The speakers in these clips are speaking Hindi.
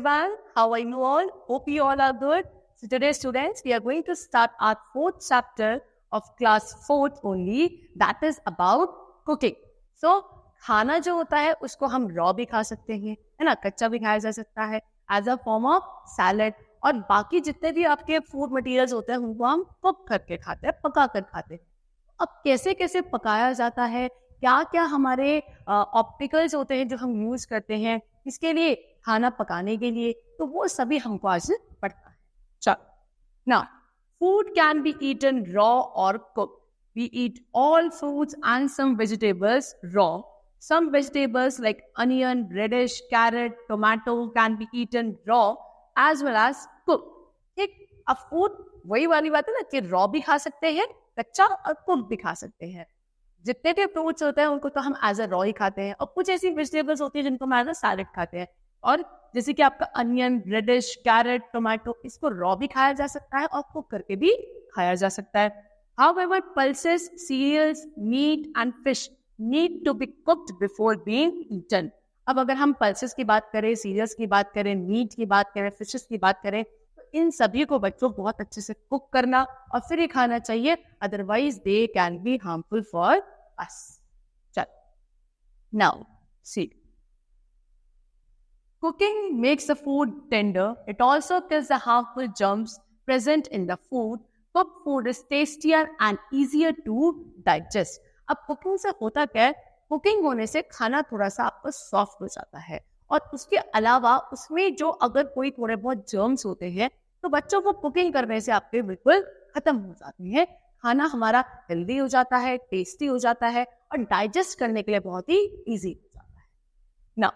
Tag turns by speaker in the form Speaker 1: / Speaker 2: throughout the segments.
Speaker 1: everyone. How are you all? Hope you all are good. So today, students, we are going to start our fourth chapter of class 4th only. That is about cooking. So खाना जो होता है उसको हम रॉ भी खा सकते हैं, है ना, कच्चा भी खाया जा सकता है as a form of salad, और बाकी जितने भी आपके फूड मटेरियल्स होते हैं उनको हम कुक करके खाते हैं, पका कर खाते हैं. अब कैसे कैसे पकाया जाता है, क्या क्या हमारे ऑप्टिकल्स होते हैं जो हम यूज करते हैं इसके लिए, खाना पकाने के लिए, तो वो सभी हमको आज पढ़ना है. चलो ना, food can be eaten raw और cook. We eat all fruits and some vegetables raw. Some vegetables like onion, radish, carrot, tomato can be eaten raw as well as cooked. ठीक, अब फूड वही वाली बात है ना कि रॉ भी खा सकते हैं, कच्चा, और कुक भी खा सकते हैं. जितने भी फ्रूट्स होते हैं उनको तो हम एज अ रॉ ही खाते हैं, और कुछ ऐसी वेजिटेबल्स होती है जिनको हम एज अ सैलेड खाते हैं. और जैसे कि आपका अनियन, रेडिश, कैरेट, टोमेटो, इसको रॉ भी खाया जा सकता है और कुक करके भी खाया जा सकता है. However, pulses, cereals, meat and fish need to be cooked before being eaten. अब अगर हम पल्सेस की बात करें, सीरियल्स की बात करें, मीट की बात करें, फिशेस की बात करें, तो इन सभी को बच्चों बहुत अच्छे से कुक करना और फिर ही खाना चाहिए, otherwise they can be harmful for us. चल, now see, cooking makes the food tender. It also kills the harmful germs present in the food. Cooked food is tastier and easier to digest. अब कुकिंग से होता क्या है, कुकिंग होने से खाना थोड़ा सा आपको सॉफ्ट हो जाता है, और उसके अलावा उसमें जो अगर कोई थोड़े बहुत जर्म्स होते हैं तो बच्चों को कुकिंग करने से आपके बिल्कुल खत्म हो जाते हैं. खाना हमारा हेल्दी हो जाता है, टेस्टी हो जाता है, और डाइजेस्ट करने के लिए बहुत ही इजी हो जाता है. Now,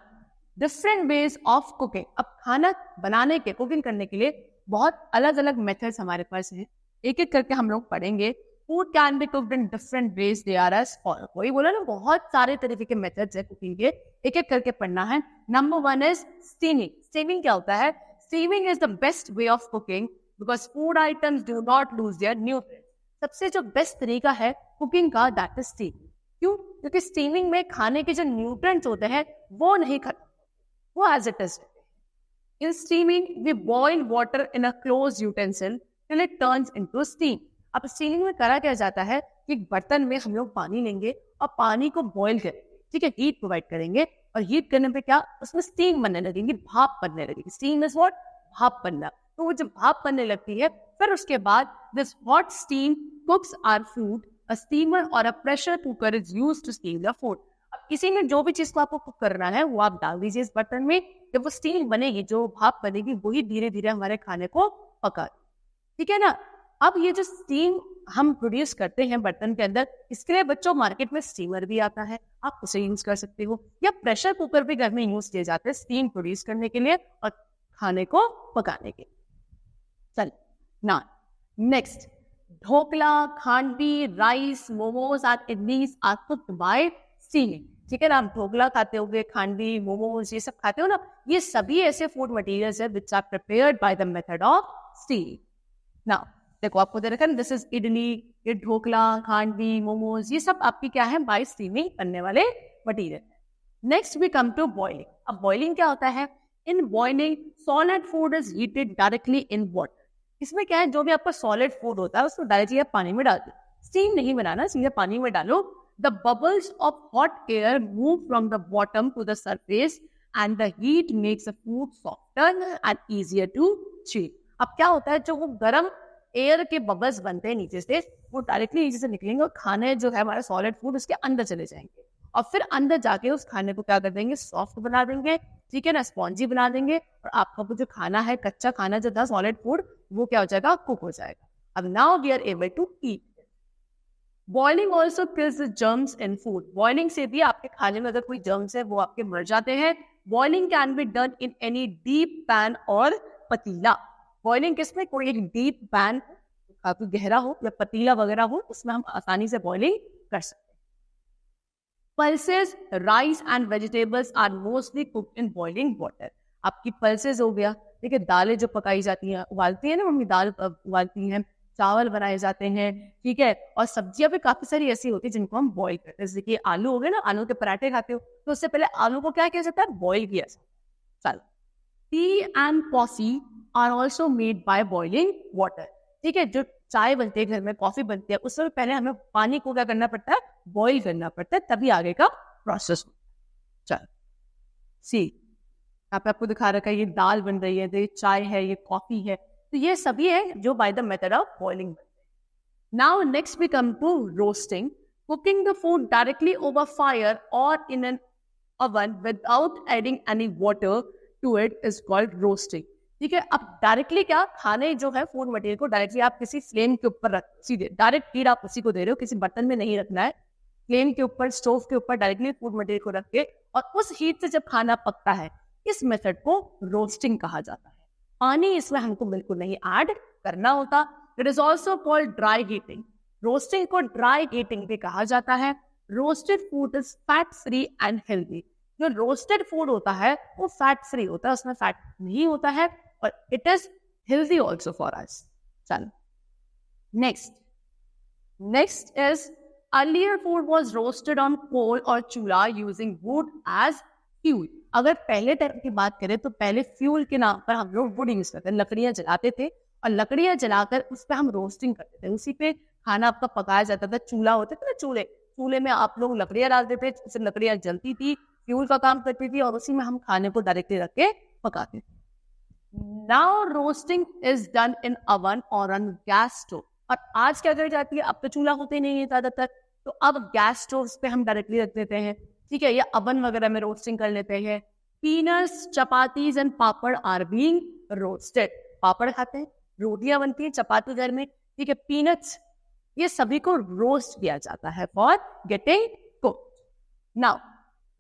Speaker 1: different ways of cooking. अब खाना बनाने के, कुकिंग करने के लिए बहुत अलग अलग मेथड्स हमारे पास हैं, एक एक करके हम लोग पढ़ेंगे. Food can be cooked in different ways, they are as follow. वही बोला ना, बहुत सारे तरीके के मेथड्स है कुकिंग के, एक एक करके पढ़ना है. Number 1 is steaming. स्टीमिंग क्या होता है? Steaming is the best way of cooking because food items do not lose their nutrients. सबसे जो बेस्ट तरीका है कुकिंग का, दैट इज स्टीमिंग. क्यों? क्योंकि स्टीमिंग में खाने के जो न्यूट्रिएंट्स होते हैं वो नहीं खत्म, वो as it is. In steaming, we boil water in a closed utensil till it turns into steam. अब स्टीमिंग में करा क्या जाता है कि एक बर्तन में हम लोग पानी लेंगे और पानी को बॉईल करेंगे, ठीक है, हीट प्रोवाइड करेंगे, और हीट करने पे क्या, उसमें स्टीम बनने लगेगी, भाप बनने लगेगी. Steam is what? भाप बनना. तो वो जब भाप बनने लगती है, फिर उसके बाद this hot steam cooks our food. A steamer और a pressure cooker is used to steam the food. अब इसी में जो भी चीज को आपको कुक करना है वो आप डाल दीजिए इस बर्तन में. जब वो स्टीम बनेगी, जो भाप बनेगी, वही धीरे धीरे हमारे खाने को पका, ठीक है ना. अब ये जो स्टीम हम प्रोड्यूस करते हैं बर्तन के अंदर, इसके लिए बच्चों मार्केट में स्टीमर भी आता है, आप उसे यूज कर सकते हो, या प्रेशर कुकर भी घर में यूज किए जाते हैं स्टीम प्रोड्यूस करने के लिए और खाने को पकाने के. चल ना, next, dhokla, khandvi, rice, momos and idlis are cooked by steaming. ठीक है ना, आप ढोकला खाते होगे, खांडवी, मोमोज, ये सब खाते हो ना, ये सभी ऐसे फूड मटेरियल्स है which are prepared by the method of steaming. Now देखो, आपको दे रखा है, दिस इज इडली, ये ढोकला, खांडवी, मोमोज, ये सब आपकी क्या है, बाय स्टीमिंग बनने वाले material. Next we come to boiling. अब बॉइलिंग क्या होता है? In boiling solid food is heated directly in water. इसमें क्या है, जो भी आपका सॉलिड फूड होता है उसको डायरेक्टली आप पानी में डाल दो. स्टीम नहीं बनाना, सीधे पानी में डालो. The bubbles of hot air move from the bottom to the surface and the heat makes the food softer and easier to chew. अब क्या होता है, जो वो गर्म एयर के बबल्स बनते हैं नीचे से, वो डायरेक्टली नीचे से निकलेंगे और खाने जो है हमारा सॉलिड फूड उसके अंदर चले जाएंगे, और फिर अंदर जाके उस खाने को क्या कर देंगे, सॉफ्ट बना देंगे, ठीक है ना, स्पॉन्जी बना देंगे, और आपका जो खाना है, कच्चा खाना जो था सॉलिड फूड, वो क्या हो जाएगा, कुक हो जाएगा. अब now we are able to eat. Boiling also kills the germs in food. Boiling से भी आपके खाने में अगर कोई जर्म्स है वो आपके मर जाते हैं. Boiling can be done in any deep pan और पतीला. बॉइलिंग किसमें, कोई एक डीप पैन काफी गहरा हो या पतीला वगैरह हो, उसमें हम आसानी से बॉइलिंग कर सकते हैं. Pulses, rice and vegetables are mostly cooked in boiling water. आपकी पल्सेस हो गया, देखिए दालें जो पकाई जाती हैं, उबालती है ना मम्मी, दाल उबालती हैं, चावल बनाए जाते हैं, ठीक है, और सब्जियां भी काफी सारी ऐसी होती है जिनको हम बॉईल करते हैं. जैसे कि आलू हो गए ना, आलू के पराठे खाते हो तो उससे पहले आलू को क्या किया जाता है, बॉईल किया जाता है. चलो, tea and coffee are also made by boiling water. ठीक है, जो चाय बनती है घर में, कॉफी बनती है, उससे पहले हमें पानी को क्या करना पड़ता है, बॉईल करना पड़ता है, तभी आगे का प्रोसेस। चलो सी, यहाँ पे आपको दिखा रखा है ये दाल बन रही है, ये चाय है, ये कॉफी है, तो ये सभी है जो by the method of boiling बनते हैं। Now next we come to roasting. Cooking the food directly over fire और in an oven without adding any water to it is called roasting। ठीक है, अब डायरेक्टली क्या, खाने जो है फूड मटेरियल को डायरेक्टली आप किसी फ्लेम के ऊपर रख, सीधे डायरेक्ट हीट आप उसी को दे रहे हो, किसी बर्तन में नहीं रखना है, फ्लेम के ऊपर, स्टोव के ऊपर डायरेक्टली फूड मटेरियल को रख के और उस हीट से जब खाना पकता है, इस मेथड को रोस्टिंग कहा जाता है। पानी इसमें हमको बिल्कुल नहीं ऐड करना होता। It is also called dry heating. Roasting को ड्राई हीटिंग भी कहा जाता है। Roasted food is fat free and healthy. जो रोस्टेड फूड होता है वो फैट फ्री होता है, उसमें फैट नहीं होता है, और it is healthy also for us. चलो next is earlier food was roasted on coal और chulha using would as fuel. अगर पहले टाइम की बात करें तो पहले फ्यूल के नाम पर हम लोग वुड यूज करते, लकड़ियां जलाते थे और लकड़ियां जलाकर उस पर हम रोस्टिंग करते थे, उसी पे खाना आपका पकाया जाता था। चूल्हा होते थे ना, चूल्हे में आप लोग लकड़ियां डालते थे, उससे लकड़ियां जलती थी, फ्यूल का काम करती थी, और उसी में हम खाने को डायरेक्टली रख के पकाते थे। Now roasting is done in oven और ऑन गैस स्टोव। और आज क्या करी जाती है, अब तो चूल्हा होते नहीं है ज्यादातर, तो अब गैस स्टोव पे हम डायरेक्टली रख देते हैं। ठीक है, या ओवन वगैरह में रोस्टिंग कर लेते हैं। Peanuts, chapatis and papad are being roasted. पापड़ खाते हैं, रोटियां बनती है, चपाती घर में, ठीक है, पीनट्स, ये सभी को रोस्ट किया जाता है for getting cooked. Now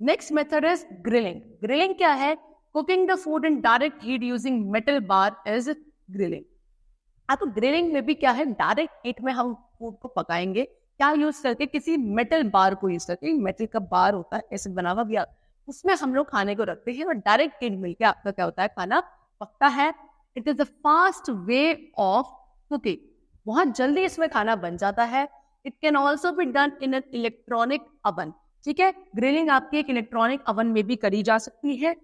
Speaker 1: next method is grilling. Grilling क्या है? Cooking the food in direct heat using metal bar is grilling. अब ग्रिलिंग में भी क्या है, डायरेक्ट हीट में हम फूड को पकाएंगे, क्या यूज करके, किसी मेटल बार को यूज करके। मेटल का बार होता है ऐसे बना हुआ भी, उसमें हम लोग खाने को रखते हैं और डायरेक्ट हीट मिलके आपका क्या होता है, खाना पकता है। It is the fast way of cooking, बहुत जल्दी इसमें खाना बन जाता है। It can also be done in an electronic oven. ठीक है, ग्रिलिंग आपके एक इलेक्ट्रॉनिक अवन में भी करी जा सकती है।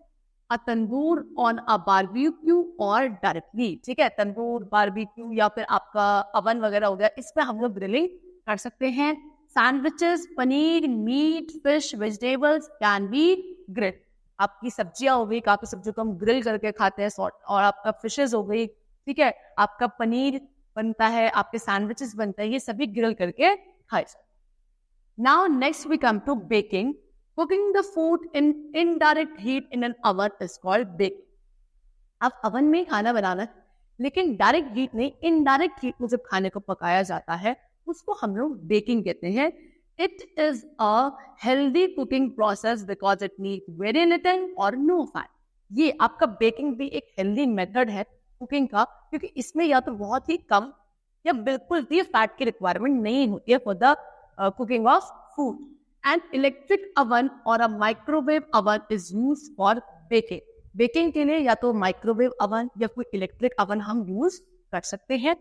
Speaker 1: अ तंदूर ऑन अ बारबेक्यू और डायरेक्टली। ठीक है, तंदूर, बारबेक्यू या फिर आपका अवन वगैरह हो गया, इस पे हम लोग ग्रिलिंग कर सकते हैं। Sandwiches, paneer, meat, fish, vegetables can be grill. आपकी सब्जियां हो गई, काफी सब्जियों को हम ग्रिल करके खाते हैं, और आपका फिशेज हो गई, ठीक है, आपका पनीर बनता है, आपके सैंडविचेस बनते हैं, ये सभी ग्रिल करके खाए जाते हैं। Now next we come to baking. Cooking the food in indirect heat in an oven is called baking. अब अवन में खाना बनाना, लेकिन डायरेक्ट हीट नहीं, इनडायरेक्ट हीट में जब खाने को पकाया जाता है उसको हम लोग बेकिंग कहते हैं। It is a healthy cooking process because it need very little और नो फैट। ये आपका बेकिंग भी एक हेल्दी मेथड है कुकिंग का, क्योंकि इसमें या तो बहुत ही कम या बिल्कुल भी फैट की रिक्वायरमेंट नहीं होती है for the cooking of food. An electric oven or a microwave oven is used for baking. Baking के लिए या तो माइक्रोवेव अवन या कोई इलेक्ट्रिक अवन हम यूज कर सकते हैं।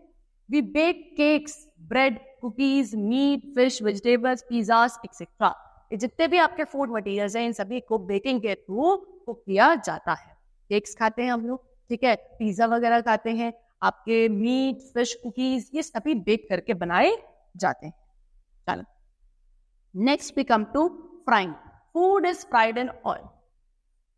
Speaker 1: We bake cakes, bread, cookies, meat, fish, vegetables, pizzas, etc. ये जितने भी आपके फूड मटेरियल्स हैं, इन सभी को बेकिंग के थ्रू कुक किया जाता है। केक्स खाते हैं हम लोग, ठीक है, पिज्जा वगैरह खाते हैं, आपके मीट, फिश, कुकीज, ये सभी बेक करके बनाए जाते हैं। चलो next we come to frying. Food is fried in oil.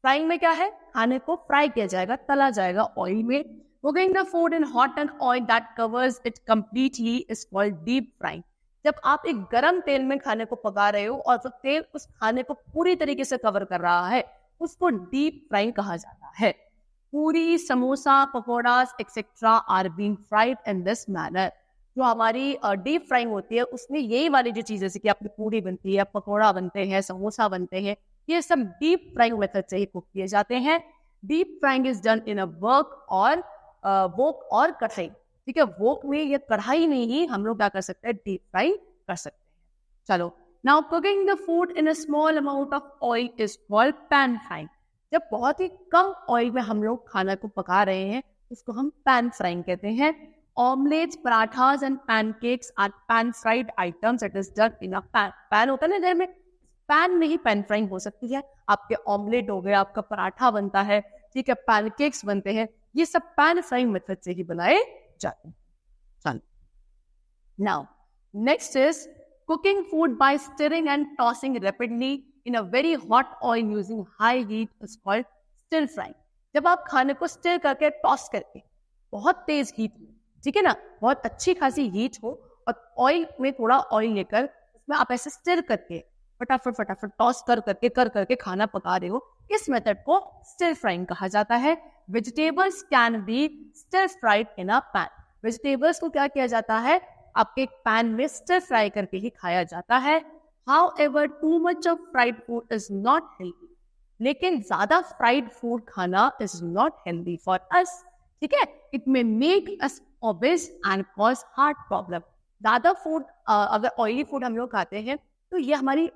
Speaker 1: Frying में क्या है, खाने को फ्राई किया जाएगा, तला जाएगा ऑयल में। Cooking the food in hot and oil that covers it completely is called deep frying. जब आप एक गरम तेल में खाने को पका रहे हो और वो तेल उस खाने को पूरी तरीके से कवर कर रहा है, उसको डीप फ्राइंग कहा जाता है। Puri, samosa, pakoras etcetera are being fried in this manner. जो हमारी डीप फ्राइंग होती है उसमें यही वाली जो चीज़, जैसे कि आपकी पूरी बनती है, पकौड़ा बनते हैं, समोसा बनते हैं, ये सब डीप फ्राइंग मेथड से ही कुक किए जाते हैं। Deep frying is done in a wok और कढ़ाई। ठीक है, वोक में या कढ़ाई में ही हम लोग क्या कर सकते हैं, डीप फ्राइंग कर सकते हैं। चलो now cooking the food in a small amount of oil is called pan frying. जब बहुत ही कम ऑयल में हम लोग खाना को पका रहे हैं उसको हम पैन फ्राइंग कहते हैं। Omelets, parathas and pancakes are pan fried items. It is done in a pan. Pan होता है ना घर में, पैन में ही पैन फ्राइंग हो सकती है। आपके ऑमलेट हो गए, आपका पराठा बनता है, ठीक है, पैनकेक्स बनते हैं, ये सब पैन फ्राइंग मेथड से ही बनाए जाते हैं। Now, next is cooking food by stirring and tossing rapidly in a very hot oil using high heat is called stir frying. जब आप खाने को स्टिर करके टॉस करके बहुत तेज हीट में, ठीक है ना, बहुत अच्छी खासी हीट हो और ऑयल में थोड़ा ऑयल लेकर उसमें आप ऐसे स्टिर करके फटाफट टॉस करके खाना पका रहे हो, इस मेथड को स्टिर फ्राइंग कहा जाता है। Vegetables can B stir fried in a pan. Vegetables को क्या किया जाता है, आपके पैन में स्टिर फ्राई करके ही खाया जाता है। However, too much of fried food is not healthy. लेकिन ज्यादा फ्राइड फूड खाना is not healthy for us. ठीक है, it may make us obese and cause heart problem. ज्यादा फूड अगर ऑयली फूड हम लोग खाते हैं तो ये हमारी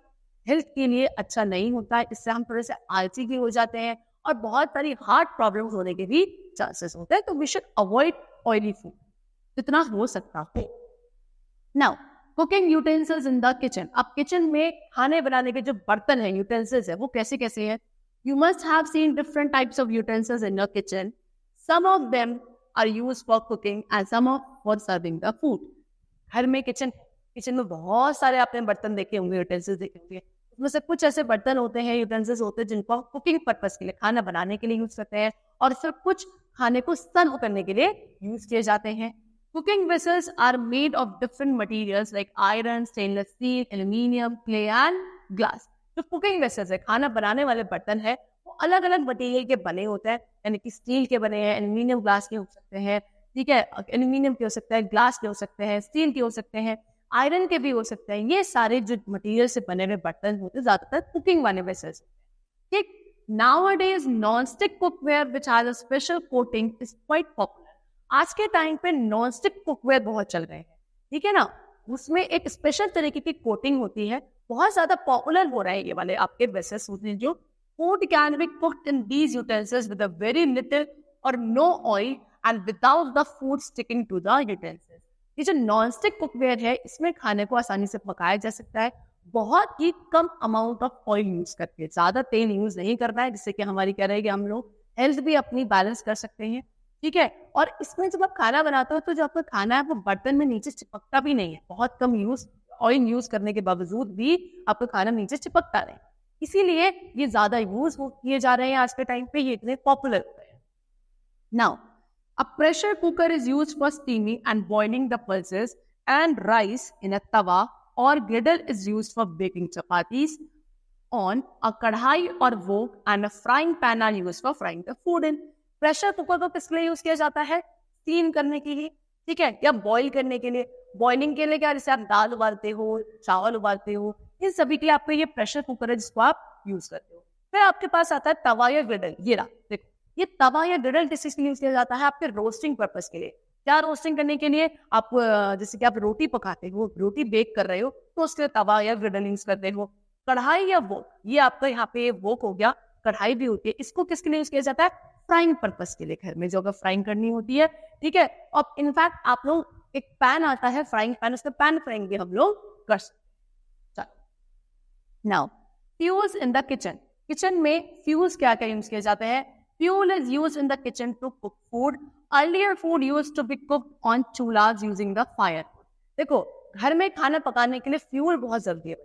Speaker 1: हेल्थ के लिए अच्छा नहीं होता है, इससे हम थोड़े से आलसी भी हो जाते हैं और बहुत सारी हार्ट प्रॉब्लम्स होने के भी चांसेस होते हैं। तो we should avoid oily food जितना हो सकता हो। Now, cooking utensils in the kitchen. अब किचन में खाने बनाने के जो बर्तन हैं, यूटेंसिल्स है, वो कैसे कैसे हैं? You must have seen different types of utensils in your kitchen. Some of them are used for cooking and some of for serving the food. घर में किचन में बहुत सारे आपने बर्तन देखे होंगे, यूटेंसिल्स देखे होंगे। उसमें से कुछ ऐसे बर्तन होते हैं, यूटेंसिल्स होते हैं जिनको कुकिंग पर्पस के लिए, खाना बनाने के लिए यूज करते हैं, और फिर कुछ खाने को सर्व करने के लिए यूज किए जाते हैं। Cooking vessels are made of different materials like iron, stainless steel, aluminium, clay and glass. जो कुकिंग वेसल्स है, खाना बनाने वाले बर्तन है, वो अलग अलग मटेरियल के बने होते हैं, यानी कि स्टील के बने हैं, एल्यूमिनियम ग्लास के हो सकते हैं, ठीक है, एल्यूमिनियम के हो सकते हैं, ग्लास के हो सकते हैं, स्टील के हो सकते हैं, आयरन के भी हो सकते हैं। ये सारे जो मटेरियल से बने हुए बर्तन होते हैं ज्यादातर कुकिंग वाले वेसल्स। ठीक, nowadays non-stick cookware which has a special coating is quite popular. आज के टाइम पे नॉनस्टिक कुकवेयर बहुत चल रहे हैं, ठीक है ना, उसमें एक स्पेशल तरीके की कोटिंग होती है, बहुत ज्यादा पॉपुलर हो रहा है ये वाले आपके वेसल्स होते हैं। जो food can be cooked in these utensils with a very little और no oil and without the food sticking to the utensils. ये जो नॉनस्टिक कुकवेयर है, इसमें खाने को आसानी से पकाया जा सकता है, बहुत ही कम अमाउंट ऑफ ऑयल यूज करके, ज्यादा तेल यूज नहीं करना है, जिससे कि हमारी क्या रहेगी, हम लोग हेल्थ भी अपनी बैलेंस कर सकते हैं, ठीक है। और इसमें जब आप खाना बनाते हो तो जो आपका खाना है वो बर्तन में नीचे चिपकता भी नहीं है, बहुत कम ऑयल यूज करने के बावजूद भी आपका खाना नीचे चिपकता नहीं, इसीलिए ये ज्यादा यूज किए जा रहे हैं आज के टाइम पे, ये इतने पॉपुलर हो रहे हैं। Now, a pressure cooker is used for steaming and boiling the pulses and rice in a tawa, और griddle is used for baking chapatis on a kadhai और wok, and a frying pan are used for frying the food in. Pressure cooker को किस लिए यूज किया जाता है? स्टीम करने के लिए, ठीक है, या बॉईल करने के लिए। बॉइलिंग के लिए क्या, जैसे आप दाल उबालते हो, चावल उबालते हो, इन सभी के लिए आपका ये प्रेशर कुकर है जिसको आप यूज करते हो। फिर आपके पास आता है तवा या ग्रिडल। ये रहा, देखो, ये तवा या ग्रिडल किस चीज के लिए यूज किया जाता है? आपके रोस्टिंग पर्पस के लिए। क्या रोस्टिंग करने के लिए? आप जैसे कि आप रोटी पकाते हो, रोटी बेक कर रहे हो, तो उसके लिए तवा या ग्रिडल यूज करते हो। कढ़ाई या वोक, ये आपका यहाँ पे वोक हो गया, कढ़ाई भी होती है, इसको किसके लिए यूज किया जाता है? फ्राइंग पर्पस के लिए, घर में जो अगर फ्राइंग करनी होती है, ठीक है। और इनफैक्ट आप लोग एक पैन आता है, फ्राइंग पैन, उसका पैन फ्राइंग भी हम लोग कर सकते हैं। Now, fuels in the kitchen. Kitchen में फ्यूल्स क्या क्या यूज किए जाते हैं? Fuel is used in the kitchen to cook food. Earlier food used to be cooked on chulhas using the fire. देखो, घर में खाना पकाने के लिए फ्यूल बहुत जरूरी है,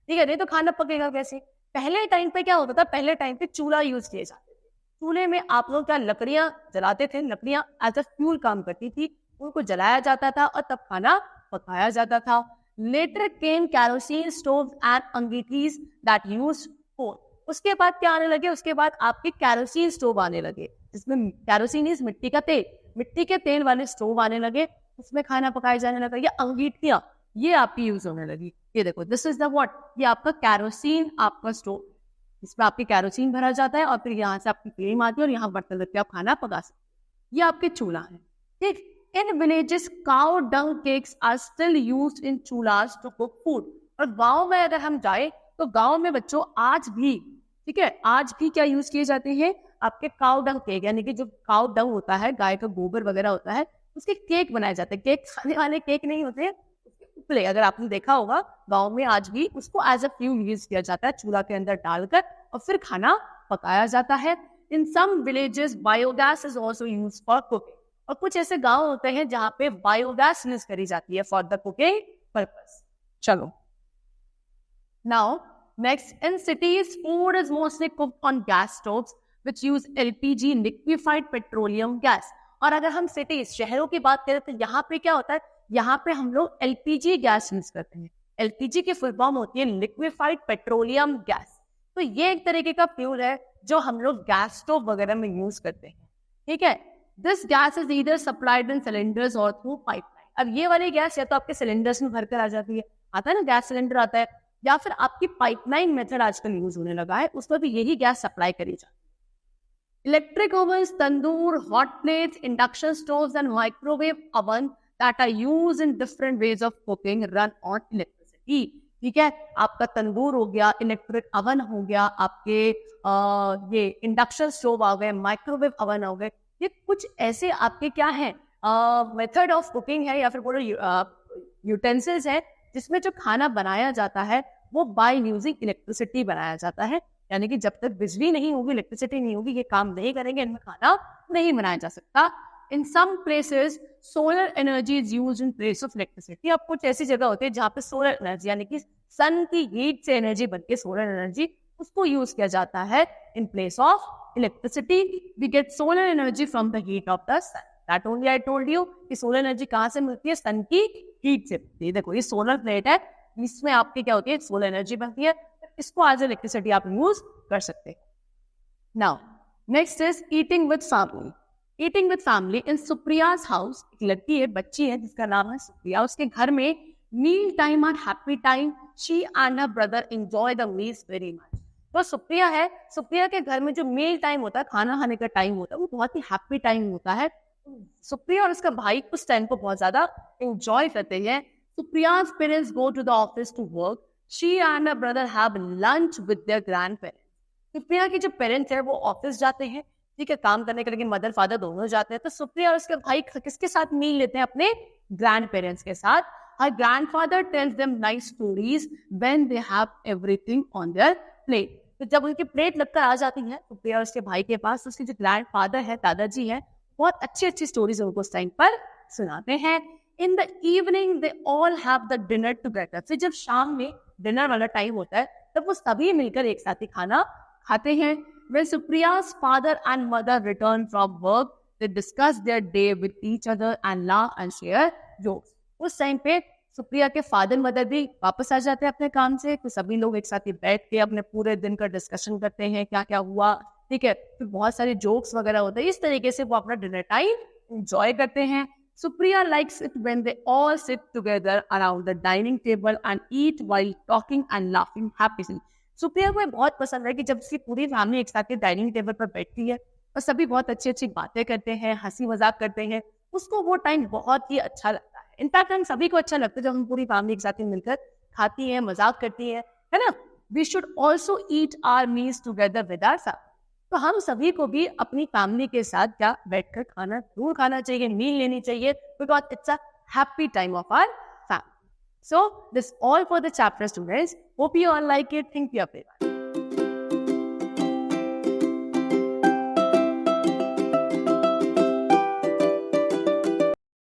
Speaker 1: ठीक है, नहीं तो खाना पकेगा कैसे? पहले टाइम पे क्या होता था? पहले टाइम पे चूल्हा यूज किए जाते थे। चूल्हे में आप लोग क्या लकड़ियां जलाते थे, लकड़ियां एज अ फ्यूल काम करती थी, उनको जलाया जाता था और तब खाना पकाया जाता था। Later came kerosene stove and angithis that used coal. उसके बाद क्या आने लगे? उसके बाद आपके कैरोसिन स्टोव आने लगे, जिसमें कैरोसिन इज मिट्टी का तेल, मिट्टी के तेल वाले स्टोव आने लगे, उसमें खाना पकाया जाने लगा। ये अंगीठियां, ये आपकी यूज होने लगी। ये देखो, दिस इज द व्हाट, ये आपका कैरोसिन, आपका स्टोव, इसमें आपके कैरोसिन भरा जाता है और फिर यहाँ से आपकी फ्लेम आती है और यहाँ बर्तन रख के आप खाना पका सकते हैं। ये आपके चूल्हा है, ठीक। In villages cow dung cakes are still used in chulhas to cook food. और गांव में अगर हम जाए तो गांव में बच्चों आज भी, ठीक है, आज भी क्या यूज किए जाते हैं? आपके काउ डंग केक, यानी कि जो काउ डंग होता है, गाय का गोबर वगैरह होता है, उसके केक बनाए जाते हैं। केक खाने वाले केक नहीं होते, उपले, अगर आपने देखा होगा गांव में आज भी उसको एज अ फ्यूल यूज किया जाता है, चूल्हा के अंदर डालकर और फिर खाना पकाया जाता है। in some villages biogas is also used for cooking. और कुछ ऐसे गांव होते हैं जहाँ पे बायोगैस यूज करी जाती है for the cooking purpose. चलो. Now, next, in cities, food is mostly cooked on gas stoves, which use LPG, liquefied petroleum gas. और अगर हम cities, शहरों की बात करें तो यहाँ पे क्या होता है? यहाँ पे हम लोग LPG गैस यूज करते हैं. LPG की फुल फॉर्म होती है लिक्विफाइड पेट्रोलियम गैस. तो ये एक तरीके का फ्यूल है जो हम लोग गैस स्टोव वगैरह में यूज करते हैं. ठीक है. This gas is either supplied in cylinders और थ्रू पाइपलाइन. अब ये वाली गैस या तो आपके सिलेंडर्स में भरकर आ जाती है, आता है ना, गैस सिलेंडर आता है, या फिर आपकी पाइपलाइन मेथड आजकल यूज होने लगा है, उसमें भी यही गैस सप्लाई करी जाती है. Electric ovens, tandoor, hot plates, induction stoves and microwave oven that are used in different ways of cooking run on electricity. ठीक है. आपका तंदूर हो गया, इलेक्ट्रिक ओवन हो गया, आपके ये इंडक्शन स्टोव आ गए, माइक्रोवेव ओवन हो गए. ये कुछ ऐसे आपके क्या है मेथड ऑफ कुकिंग है या फिर बोलो यूटेंसिल्स है जिसमें जो खाना बनाया जाता है वो बाय यूजिंग इलेक्ट्रिसिटी बनाया जाता है. यानी कि जब तक बिजली नहीं होगी, इलेक्ट्रिसिटी नहीं होगी, ये काम नहीं करेंगे, इनमें खाना नहीं बनाया जा सकता. In some places solar energy is used in place of electricity. अब कुछ ऐसी जगह होती है जहाँ पे सोलर एनर्जी यानी कि सन की हीट से एनर्जी बनके सोलर एनर्जी उसको यूज किया जाता है इन place of electricity. We get solar energy from the heat of the sun. That only I told you कि solar energy कहाँ से मिलती है? सन की हीट से. देखो ये सोलर प्लेट है, इसमें आपकी क्या होती है? सोलर एनर्जी बनती है. इसको एज इलेक्ट्रिसिटी आप यूज कर सकते हैं. Now next is eating with family. Eating with family in Supriya's house. एक लड़की है, बच्ची है जिसका नाम है सुप्रिया. उसके घर में मील टाइम और happy time. She and her brother enjoy the meals very much. तो सुप्रिया है, सुप्रिया के घर में जो मील टाइम होता है, खाना खाने का टाइम होता है, वो बहुत ही हैप्पी टाइम होता है. सुप्रिया और उसका भाई उस टाइम को बहुत ज्यादा एंजॉय करते हैं. सुप्रिया's parents go to the office to work. She and her brother have lunch with their grandparents. Supriya के जो पेरेंट्स हैं वो ऑफिस जाते हैं, ठीक है, काम करने के, लेकिन मदर फादर दोनों जाते हैं. तो सुप्रिया और उसके भाई किसके साथ मील लेते हैं? अपने ग्रैंड पेरेंट्स के साथ. Her grandfather tells them nice stories when they have everything on their plate. तो जब उनकी प्लेट लगकर आ जाती है सुप्रिया और उसके भाई के पास, उसके जो ग्रैंड फादर है, दादाजी है, बहुत अच्छी अच्छी स्टोरीज उनको उस टाइम पर सुनाते हैं. In the evening they all have the dinner together. फिर जब शाम में डिनर वाला टाइम होता है तब वो सभी मिलकर एक साथ ही खाना खाते हैं. When Supriya's father and mother return from work, they discuss their day with each other and laugh and share jokes. उस टाइम पे सुप्रिया के फादर मदर भी वापस आ जाते हैं अपने काम से, तो सभी लोग एक साथ ही बैठ के अपने पूरे दिन का डिस्कशन करते हैं, क्या क्या हुआ. ठीक है. फिर बहुत सारे जोक्स वगैरह होते हैं. इस तरीके से वो अपना डिनर टाइम एंजॉय करते हैं. Supriya likes it when they all sit together around the dining table and eat while talking and laughing happily. Supriya को बहुत पसंद है कि जब उसकी पूरी फैमिली एक साथ डाइनिंग टेबल पर बैठती है और सभी बहुत अच्छी अच्छी बातें करते हैं, हंसी मजाक करते हैं, उसको वो टाइम बहुत ही अच्छा लगता है. इनफैक्ट हम सभी को अच्छा लगता है जब हम पूरी फैमिली एक साथ मिलकर खाती है, मजाक करती है ना. We should also eat our meals together with our family. तो हम सभी को भी अपनी फैमिली के साथ क्या बैठकर खाना जरूर खाना चाहिए, मील लेनी चाहिए, because it's a happy time of our family. So this all for the chapter, students. Hope you all like it. Thank you everyone.